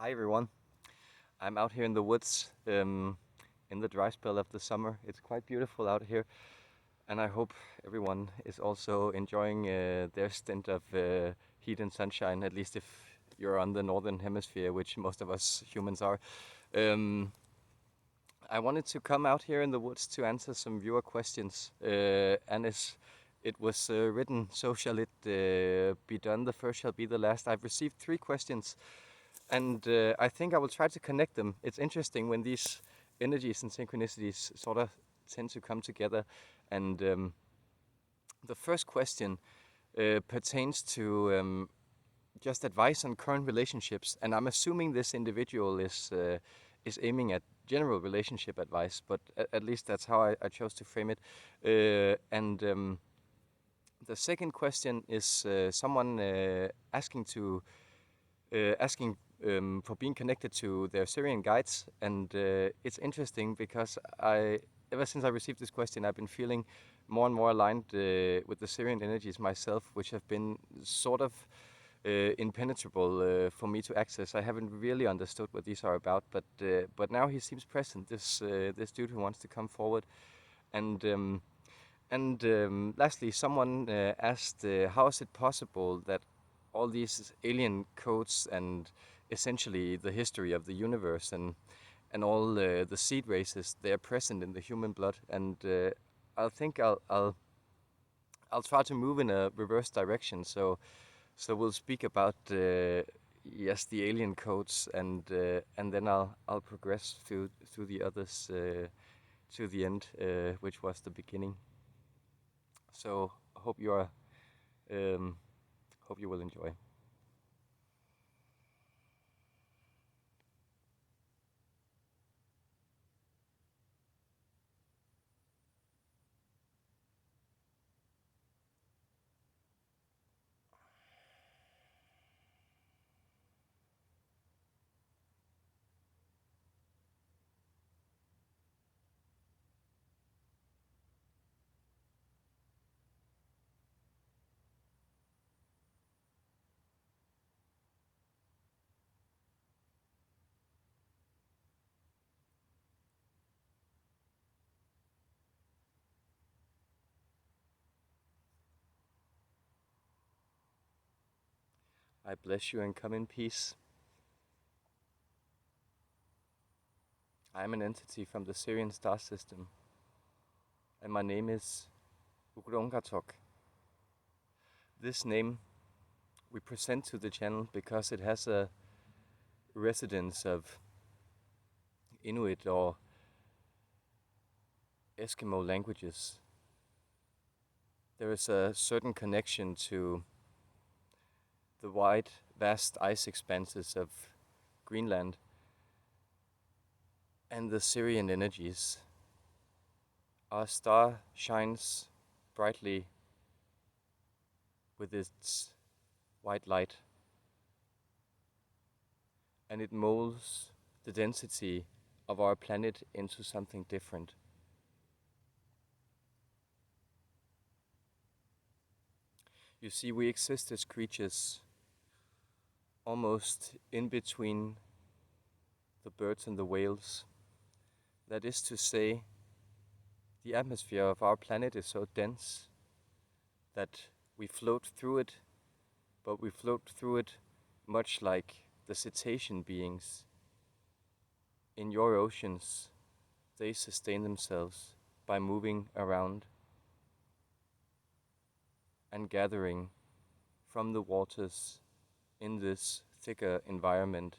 Hi everyone. I'm out here in the woods in the dry spell of the summer. It's quite beautiful out here, and I hope everyone is also enjoying their stint of heat and sunshine, at least if you're on the northern hemisphere, which most of us humans are. Um, I wanted to come out here in the woods to answer some viewer questions, and as it was written, so shall it be done. The first shall be the last. I've received three questions and I think I will try to connect them. It's interesting when these energies and synchronicities sort of tend to come together. And the first question pertains to just advice on current relationships, and I'm assuming this individual is aiming at general relationship advice, but at least that's how I chose to frame it. And the second question is someone asking for being connected to their Sirian guides, and it's interesting because ever since I received this question, I've been feeling more and more aligned with the Sirian energies myself, which have been sort of impenetrable for me to access. I haven't really understood what these are about, but now he seems present. This dude who wants to come forward, and lastly, someone asked, how is it possible that all these alien codes and essentially the history of the universe and all the seed races, they are present in the human blood? And I think I'll try to move in a reverse direction. So we'll speak about yes, the alien codes, and then I'll progress through the others to the end, which was the beginning. So hope you are hope you will enjoy. I bless you and come in peace. I am an entity from the Sirian star system, and my name is Uglungatok. This name we present to the channel because it has a residence of Inuit or Eskimo languages. There is a certain connection to the wide, vast ice expanses of Greenland and the Sirian energies. Our star shines brightly with its white light, and it molds the density of our planet into something different. You see, we exist as creatures almost in between the birds and the whales. That is to say, the atmosphere of our planet is so dense that we float through it, but we float through it much like the cetacean beings. In your oceans, they sustain themselves by moving around and gathering from the waters in this thicker environment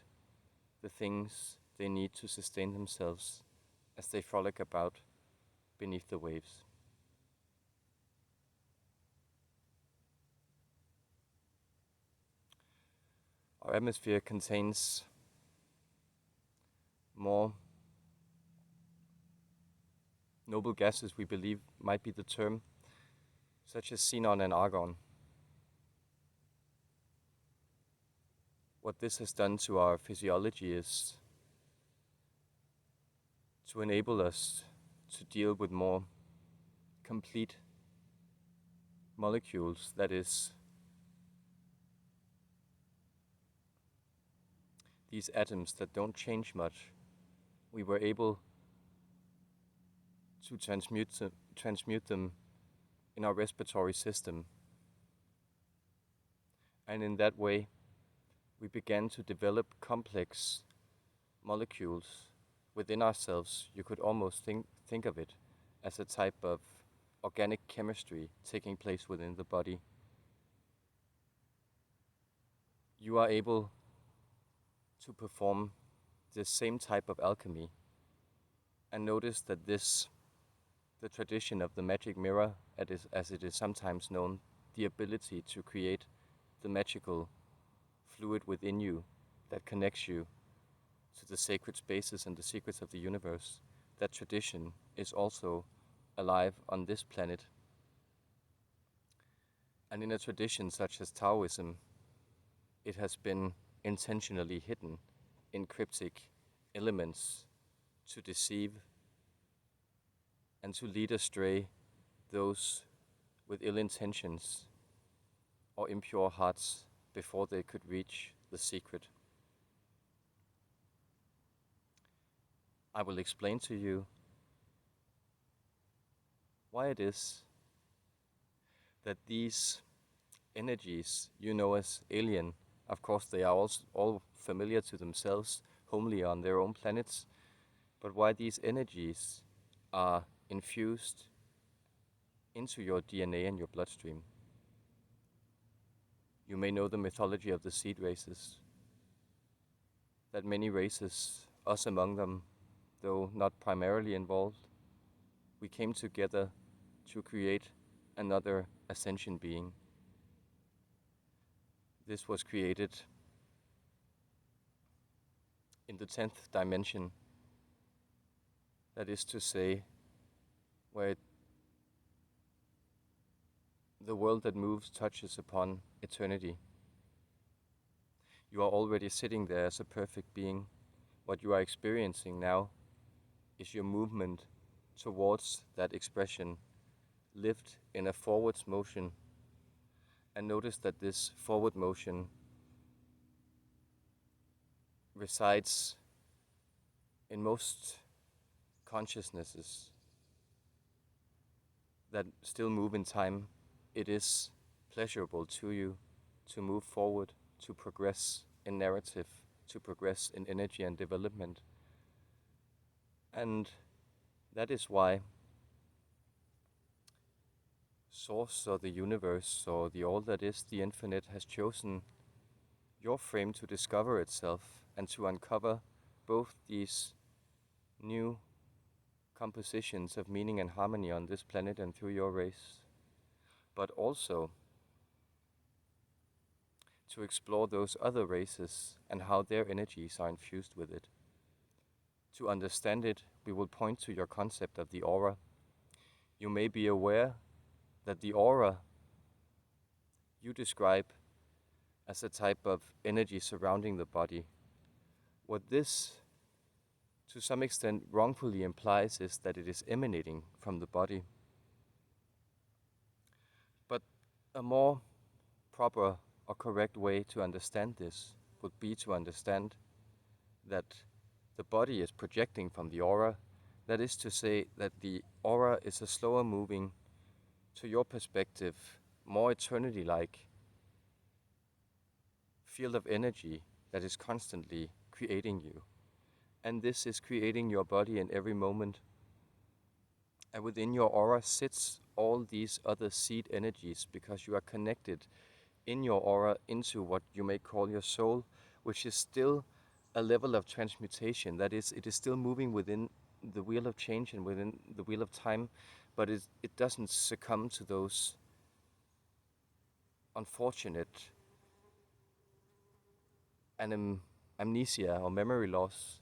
the things they need to sustain themselves as they frolic about beneath the waves. Our atmosphere contains more noble gases, we believe might be the term, such as xenon and argon. What this has done to our physiology is to enable us to deal with more complete molecules, that is, these atoms that don't change much, we were able to transmute them in our respiratory system. And in that way, we began to develop complex molecules within ourselves. You could almost think of it as a type of organic chemistry taking place within the body. You are able to perform this same type of alchemy, and notice that the tradition of the magic mirror, as it is sometimes known, the ability to create the magical fluid within you that connects you to the sacred spaces and the secrets of the universe, that tradition is also alive on this planet. And in a tradition such as Taoism, it has been intentionally hidden in cryptic elements to deceive and to lead astray those with ill intentions or impure hearts before they could reach the secret. I will explain to you why it is that these energies you know as alien, of course they are all familiar to themselves, homely on their own planets, but why these energies are infused into your DNA and your bloodstream. You may know the mythology of the seed races, that many races, us among them, though not primarily involved, we came together to create another ascension being. This was created in the 10th dimension, that is to say, where the world that moves touches upon eternity. You are already sitting there as a perfect being. What you are experiencing now is your movement towards that expression, lived in a forwards motion. And notice that this forward motion resides in most consciousnesses that still move in time. It is pleasurable to you to move forward, to progress in narrative, to progress in energy and development. And that is why Source or the universe or the all that is, the infinite, has chosen your frame to discover itself and to uncover both these new compositions of meaning and harmony on this planet and through your race, but also to explore those other races and how their energies are infused with it. To understand it, we will point to your concept of the aura. You may be aware that the aura you describe as a type of energy surrounding the body. What this, to some extent, wrongfully implies is that it is emanating from the body. But a more proper or correct way to understand this would be to understand that the body is projecting from the aura. That is to say that the aura is a slower moving, to your perspective, more eternity-like field of energy that is constantly creating you. And this is creating your body in every moment. And within your aura sits all these other seed energies, because you are connected in your aura into what you may call your soul, which is still a level of transmutation. That is, it is still moving within the wheel of change and within the wheel of time, but it doesn't succumb to those unfortunate amnesia or memory loss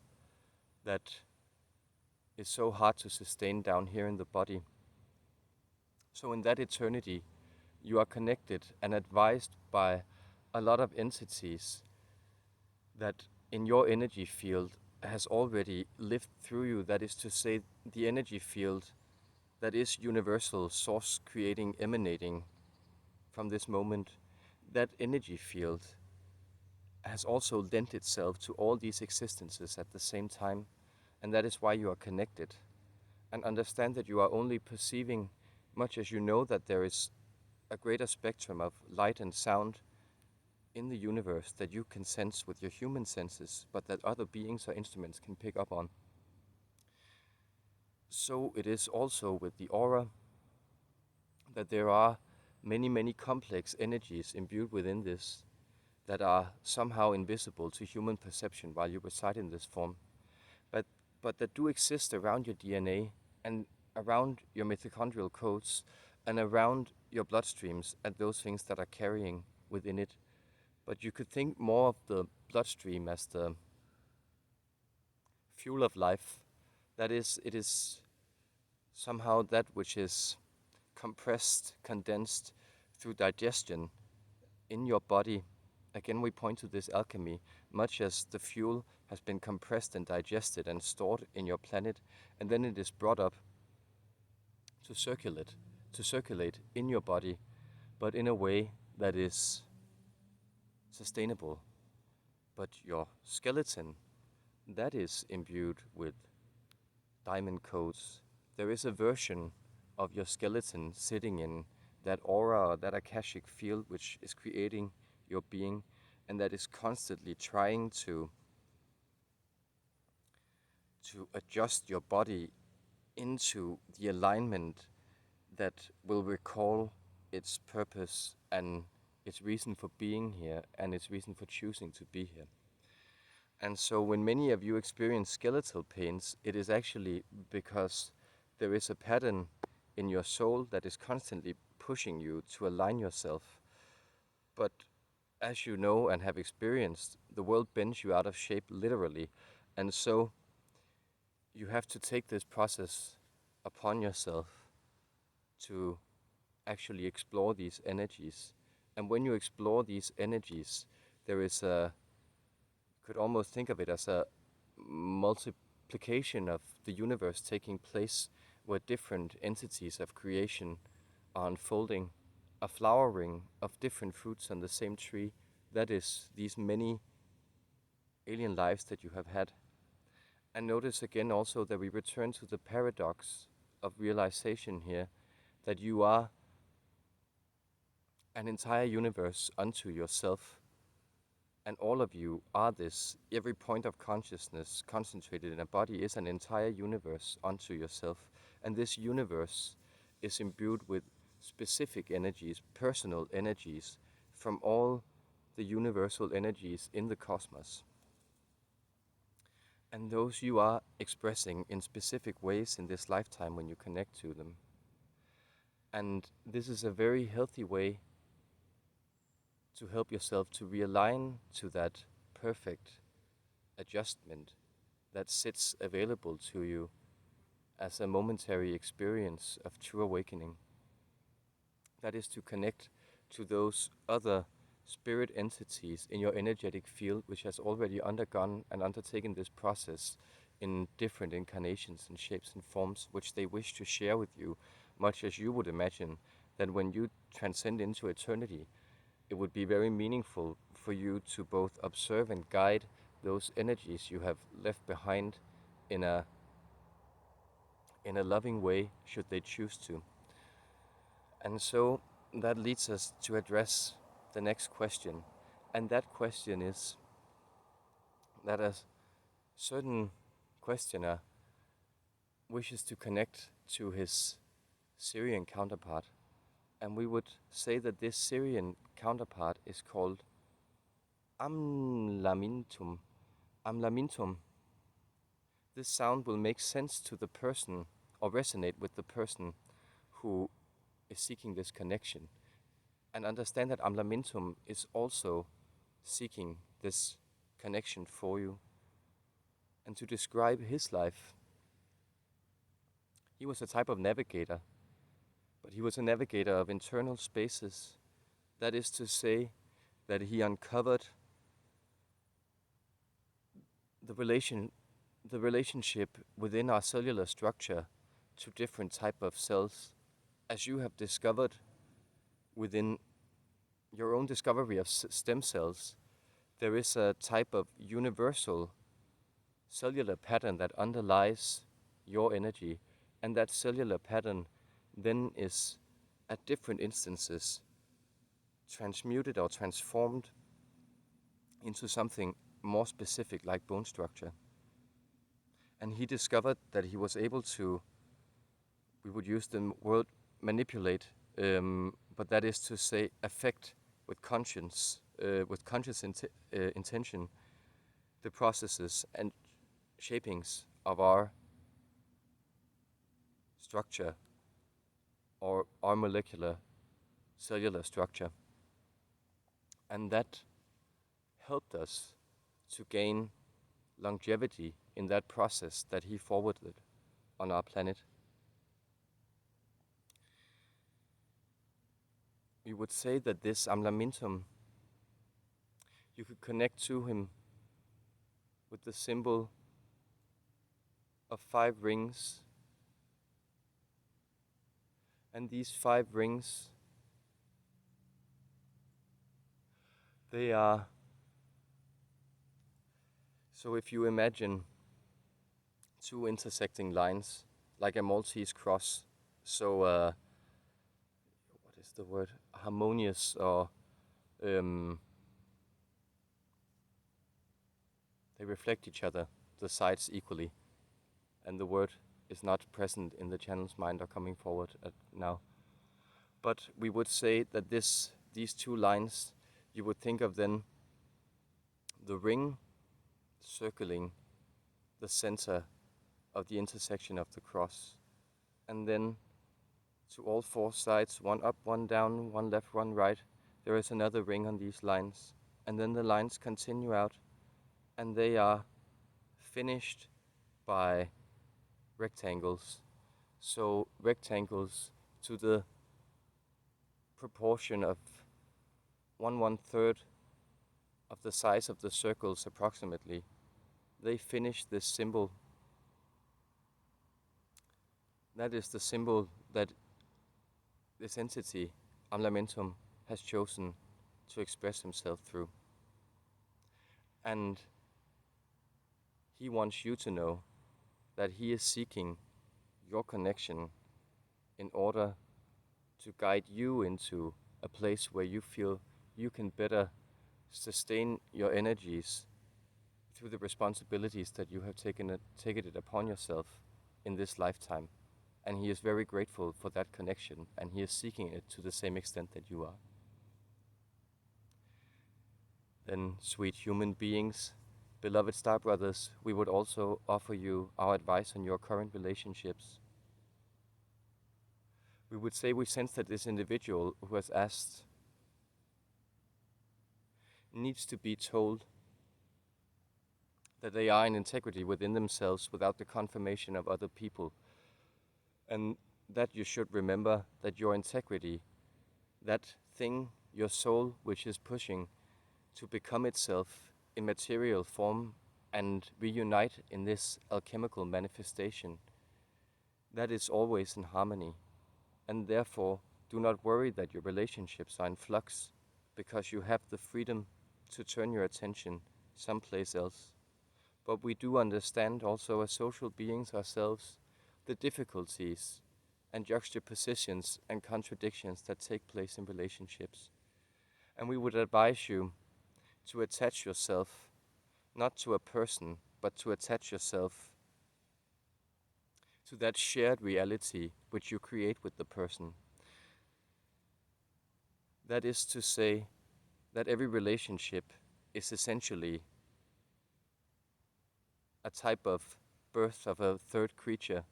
that is so hard to sustain down here in the body. So in that eternity, you are connected and advised by a lot of entities that in your energy field has already lived through you. That is to say, the energy field that is universal, source creating, emanating from this moment, that energy field has also lent itself to all these existences at the same time, and that is why you are connected. And understand that you are only perceiving much as you know that there is a greater spectrum of light and sound in the universe that you can sense with your human senses, but that other beings or instruments can pick up on. So it is also with the aura that there are many, many complex energies imbued within this that are somehow invisible to human perception while you reside in this form, but, but that do exist around your DNA and around your mitochondrial codes and around your bloodstreams and those things that are carrying within it. But you could think more of the bloodstream as the fuel of life. That is, it is somehow that which is compressed, condensed through digestion in your body. Again, we point to this alchemy, much as the fuel has been compressed and digested and stored in your planet, and then it is brought up to circulate in your body, but in a way that is sustainable. But your skeleton, that is imbued with diamond codes. There is a version of your skeleton sitting in that aura, that akashic field, which is creating your being, and that is constantly trying to adjust your body into the alignment that will recall its purpose and its reason for being here and its reason for choosing to be here. And so when many of you experience skeletal pains, it is actually because there is a pattern in your soul that is constantly pushing you to align yourself. But as you know and have experienced, the world bends you out of shape literally. And so you have to take this process upon yourself to actually explore these energies. And when you explore these energies, there is could almost think of it as a multiplication of the universe taking place where different entities of creation are unfolding, a flowering of different fruits on the same tree. That is these many alien lives that you have had. And notice again also that we return to the paradox of realization here, that you are an entire universe unto yourself. And all of you are this. Every point of consciousness concentrated in a body is an entire universe unto yourself. And this universe is imbued with specific energies, personal energies, from all the universal energies in the cosmos. And those you are expressing in specific ways in this lifetime when you connect to them. And this is a very healthy way to help yourself to realign to that perfect adjustment that sits available to you as a momentary experience of true awakening. That is to connect to those other spirit entities in your energetic field which has already undergone and undertaken this process in different incarnations and shapes and forms which they wish to share with you, much as you would imagine that when you transcend into eternity, it would be very meaningful for you to both observe and guide those energies you have left behind in a loving way, should they choose to. And so that leads us to address the next question. And that question is that a certain questioner wishes to connect to his Sirian counterpart. And we would say that this Sirian counterpart is called Amlamintum. Amlamintum. This sound will make sense to the person or resonate with the person who is seeking this connection. And understand that Amlamintum is also seeking this connection for you. And to describe his life, he was a type of navigator, but he was a navigator of internal spaces. That is to say, that he uncovered the relationship within our cellular structure to different type of cells, as you have discovered within your own discovery of stem cells. there is a type of universal cellular pattern that underlies your energy, and that cellular pattern then is, at different instances, transmuted or transformed into something more specific like bone structure. And he discovered that he was able to, we would use the word manipulate, but that is to say affect with conscience, with conscious intention, the processes and shapings of our structure or our molecular cellular structure. And that helped us to gain longevity in that process that he forwarded on our planet. We would say that this Amlamintum, you could connect to him with the symbol of 5 rings. And these 5 rings, they are, so if you imagine 2 intersecting lines, like a Maltese cross, so what is the word? Harmonious, or they reflect each other, the sides equally, and the word is not present in the channel's mind or coming forward now. But we would say that these 2 lines, you would think of then the ring circling the center of the intersection of the cross, and then to all 4 sides, 1 up, 1 down, 1 left, 1 right, there is another ring on these lines, and then the lines continue out, and they are finished by rectangles. So rectangles to the proportion of 1/3 of the size of the circles approximately. They finish this symbol. That is the symbol that this entity, Amlamentum, has chosen to express himself through. And he wants you to know that he is seeking your connection in order to guide you into a place where you feel you can better sustain your energies through the responsibilities that you have taken it upon yourself in this lifetime. And he is very grateful for that connection, and he is seeking it to the same extent that you are. Then, sweet human beings, beloved star brothers, we would also offer you our advice on your current relationships. We would say we sense that this individual who has asked needs to be told that they are in integrity within themselves without the confirmation of other people. And that you should remember that your integrity, that thing, your soul, which is pushing to become itself in material form and reunite in this alchemical manifestation, that is always in harmony. And therefore, do not worry that your relationships are in flux, because you have the freedom to turn your attention someplace else. But we do understand also, as social beings ourselves, the difficulties and juxtapositions and contradictions that take place in relationships. And we would advise you to attach yourself not to a person, but to attach yourself to that shared reality which you create with the person. That is to say that every relationship is essentially a type of birth of a third creature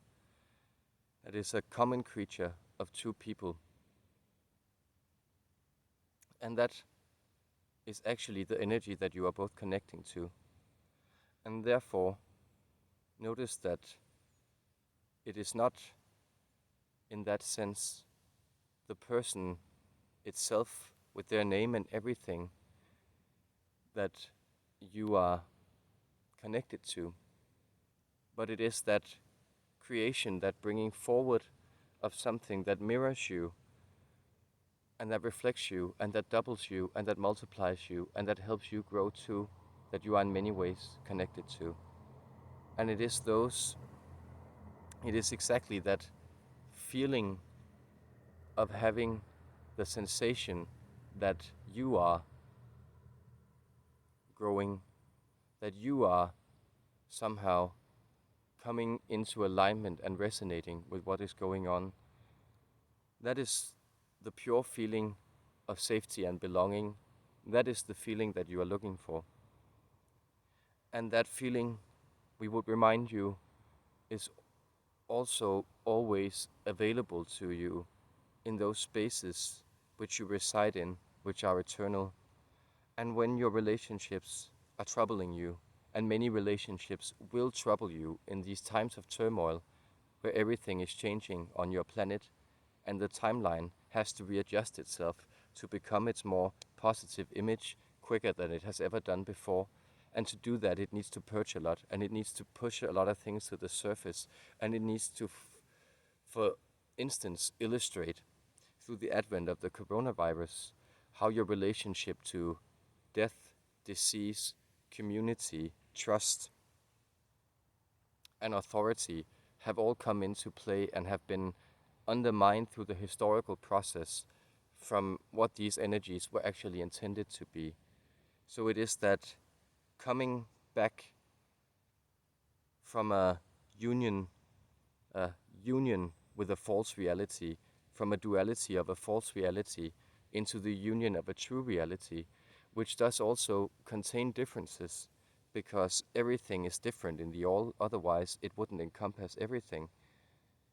that is a common creature of 2 people. And that is actually the energy that you are both connecting to. And therefore, notice that it is not, in that sense, the person itself with their name and everything that you are connected to, but it is that creation, that bringing forward of something that mirrors you and that reflects you, and that doubles you, and that multiplies you, and that helps you grow too, that you are in many ways connected to. And it is exactly that feeling of having the sensation that you are growing, that you are somehow coming into alignment and resonating with what is going on. That is the pure feeling of safety and belonging. That is the feeling that you are looking for. And that feeling, we would remind you, is also always available to you in those spaces which you reside in, which are eternal. And when your relationships are troubling you, and many relationships will trouble you in these times of turmoil, where everything is changing on your planet, and the timeline has to readjust itself to become its more positive image quicker than it has ever done before. And to do that, it needs to purge a lot, and it needs to push a lot of things to the surface, and it needs to, for instance, illustrate through the advent of the coronavirus how your relationship to death, disease, community, trust, and authority have all come into play and have been undermined through the historical process from what these energies were actually intended to be. So it is that coming back from a union, a union with a false reality, from a duality of a false reality into the union of a true reality, which does also contain differences, because everything is different in the all, otherwise it wouldn't encompass everything.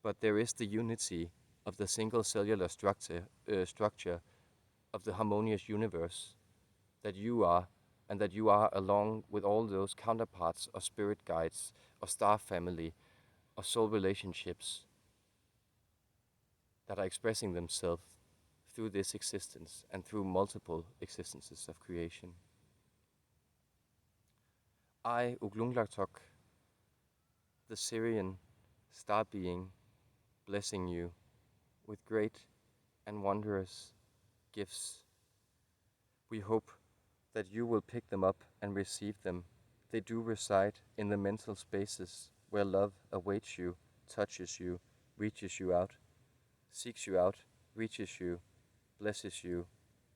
But there is the unity of the single cellular structure of the harmonious universe that you are, and that you are along with all those counterparts or spirit guides or star family or soul relationships that are expressing themselves through this existence and through multiple existences of creation. I, Uglungatok, the Sirian star being, blessing you with great and wondrous gifts. We hope that you will pick them up and receive them. They do reside in the mental spaces where love awaits you, touches you, reaches you out, seeks you out, reaches you, blesses you,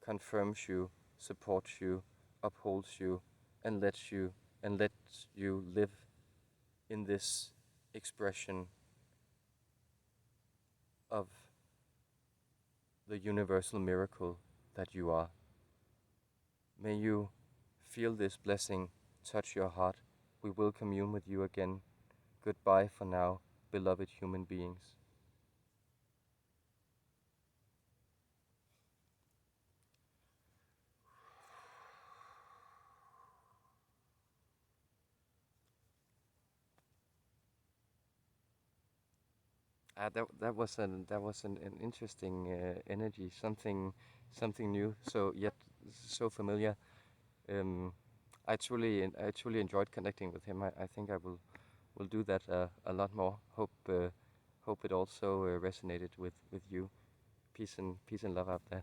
confirms you, supports you, upholds you, and lets you live in this expression of the universal miracle that you are. May you feel this blessing touch your heart. We will commune with you again. Goodbye for now, beloved human beings. That was an interesting energy, something new. So yet so familiar. Um, I truly enjoyed connecting with him. I think I will do that a lot more. Hope it also resonated with you. Peace and love out there.